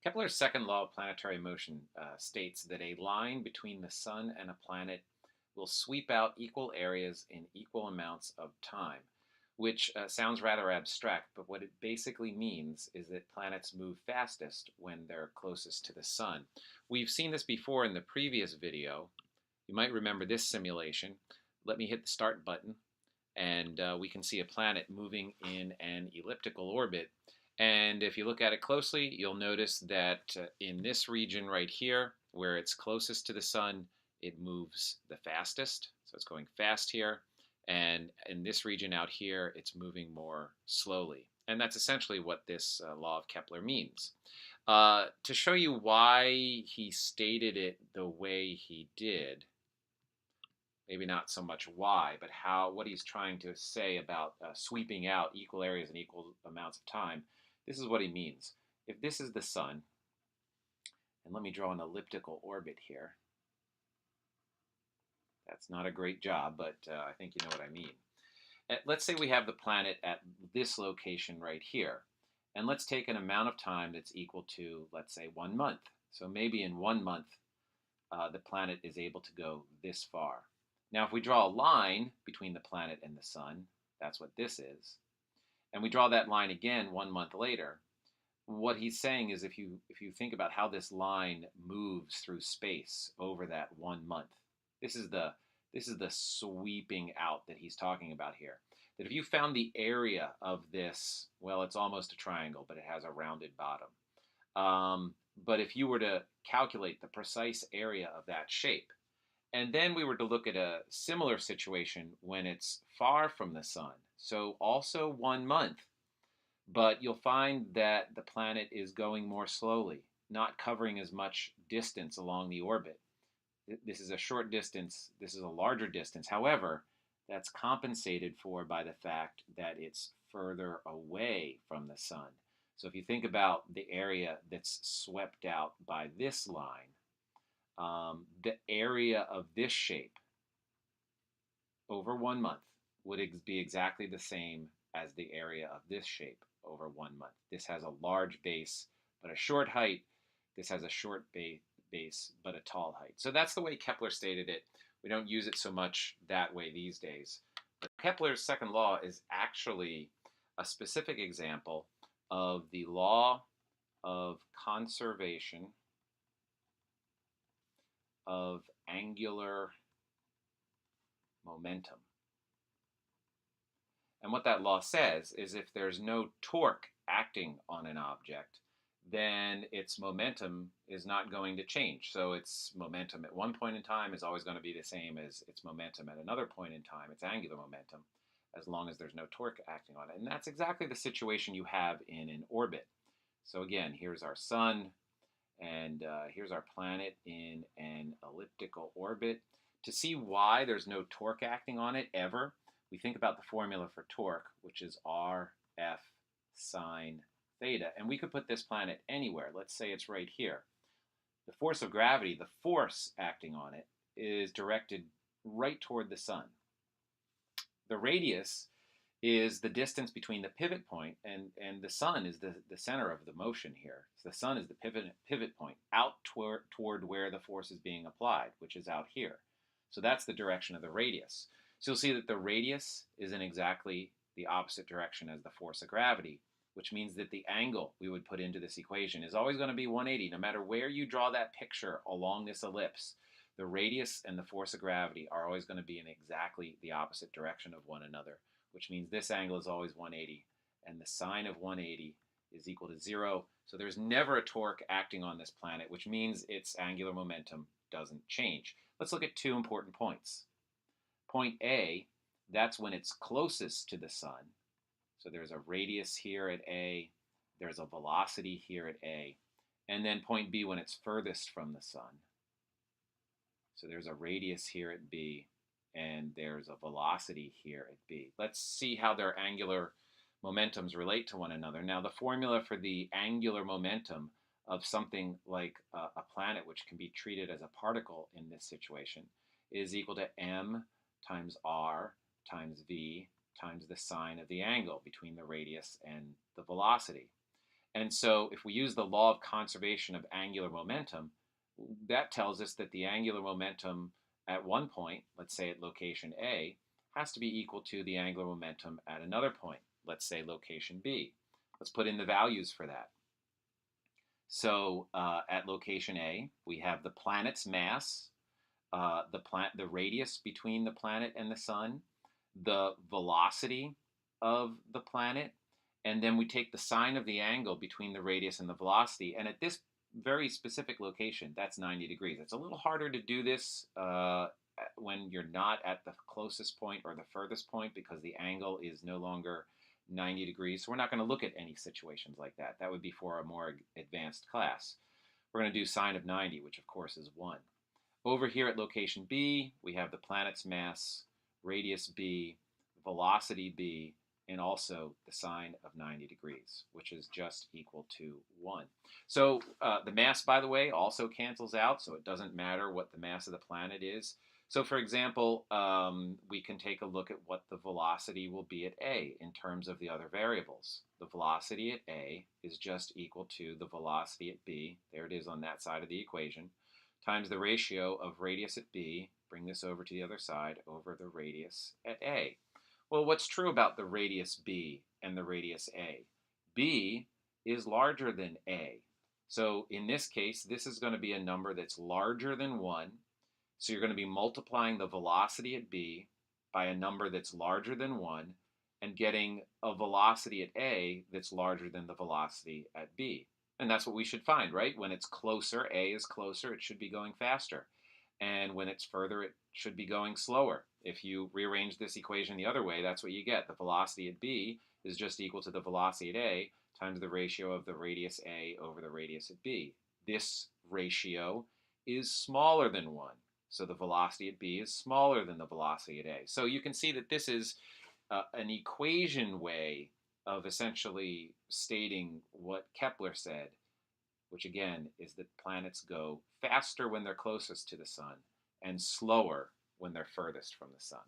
Kepler's second law of planetary motion states that a line between the Sun and a planet will sweep out equal areas in equal amounts of time, which sounds rather abstract, but what it basically means is that planets move fastest when they're closest to the Sun. We've seen this before in the previous video. You might remember this simulation. Let me hit the start button, and we can see a planet moving in an elliptical orbit. And if you look at it closely, you'll notice that in this region right here, where it's closest to the Sun, it moves the fastest. So it's going fast here. And in this region out here, it's moving more slowly. And that's essentially what this law of Kepler means. To show you why he stated it the way he did, maybe not so much why, but what he's trying to say about sweeping out equal areas in equal amounts of time. This is what he means. If this is the Sun, and let me draw an elliptical orbit here. That's not a great job, but I think you know what I mean. Let's say we have the planet at this location right here. And let's take an amount of time that's equal to, let's say, 1 month. So maybe in 1 month, the planet is able to go this far. Now, if we draw a line between the planet and the Sun, that's what this is, and we draw that line again 1 month later, what he's saying is if you think about how this line moves through space over that 1 month, this is the sweeping out that he's talking about here. That if you found the area of this, well, it's almost a triangle, but it has a rounded bottom. But if you were to calculate the precise area of that shape, and then we were to look at a similar situation when it's far from the Sun, so also 1 month, but you'll find that the planet is going more slowly, not covering as much distance along the orbit. This is a short distance, this is a larger distance. However, that's compensated for by the fact that it's further away from the Sun. So if you think about the area that's swept out by this line, the area of this shape over 1 month would be exactly the same as the area of this shape over 1 month. This has a large base but a short height. This has a short base but a tall height. So that's the way Kepler stated it. We don't use it so much that way these days. But Kepler's second law is actually a specific example of the law of conservation of angular momentum. And what that law says is if there's no torque acting on an object, then its momentum is not going to change. So its momentum at one point in time is always going to be the same as its momentum at another point in time, its angular momentum, as long as there's no torque acting on it. And that's exactly the situation you have in an orbit. So again, here's our Sun, and here's our planet in an elliptical orbit. To see why there's no torque acting on it ever, we think about the formula for torque, which is RF sine theta. And we could put this planet anywhere. Let's say it's right here. The force of gravity, the force acting on it, is directed right toward the Sun. The radius is the distance between the pivot point and the Sun is the center of the motion here. So the Sun is the pivot point out toward where the force is being applied, which is out here. So that's the direction of the radius. So you'll see that the radius is in exactly the opposite direction as the force of gravity, which means that the angle we would put into this equation is always going to be 180. No matter where you draw that picture along this ellipse, the radius and the force of gravity are always going to be in exactly the opposite direction of one another, which means this angle is always 180, and the sine of 180 is equal to 0. So there's never a torque acting on this planet, which means its angular momentum doesn't change. Let's look at two important points. Point A, that's when it's closest to the Sun. So there's a radius here at A, there's a velocity here at A, and then point B when it's furthest from the Sun. So there's a radius here at B, and there's a velocity here at B. Let's see how their angular momentums relate to one another. Now, the formula for the angular momentum of something like a planet, which can be treated as a particle in this situation, is equal to m times r times v times the sine of the angle between the radius and the velocity. And so if we use the law of conservation of angular momentum, that tells us that the angular momentum at one point, let's say at location A, has to be equal to the angular momentum at another point, let's say location B. Let's put in the values for that. So at location A, we have the planet's mass, the radius between the planet and the sun, the velocity of the planet, and then we take the sine of the angle between the radius and the velocity. And at this very specific location, that's 90 degrees. It's a little harder to do this when you're not at the closest point or the furthest point because the angle is no longer 90 degrees. So we're not going to look at any situations like that. That would be for a more advanced class. We're going to do sine of 90, which of course is 1. Over here at location B, we have the planet's mass, radius B, velocity B, and also the sine of 90 degrees, which is just equal to 1. So the mass, by the way, also cancels out, so it doesn't matter what the mass of the planet is. So for example, we can take a look at what the velocity will be at A in terms of the other variables. The velocity at A is just equal to the velocity at B, there it is on that side of the equation, times the ratio of radius at B, bring this over to the other side, over the radius at A. Well, what's true about the radius B and the radius A? B is larger than A. So in this case, this is going to be a number that's larger than 1. So you're going to be multiplying the velocity at B by a number that's larger than 1 and getting a velocity at A that's larger than the velocity at B. And that's what we should find, right? When it's closer, A is closer, it should be going faster. And when it's further, it should be going slower. If you rearrange this equation the other way, that's what you get. The velocity at B is just equal to the velocity at A times the ratio of the radius A over the radius at B. This ratio is smaller than 1. So the velocity at B is smaller than the velocity at A. So you can see that this is an equation way of essentially stating what Kepler said, which again is that planets go faster when they're closest to the sun and slower when they're furthest from the sun.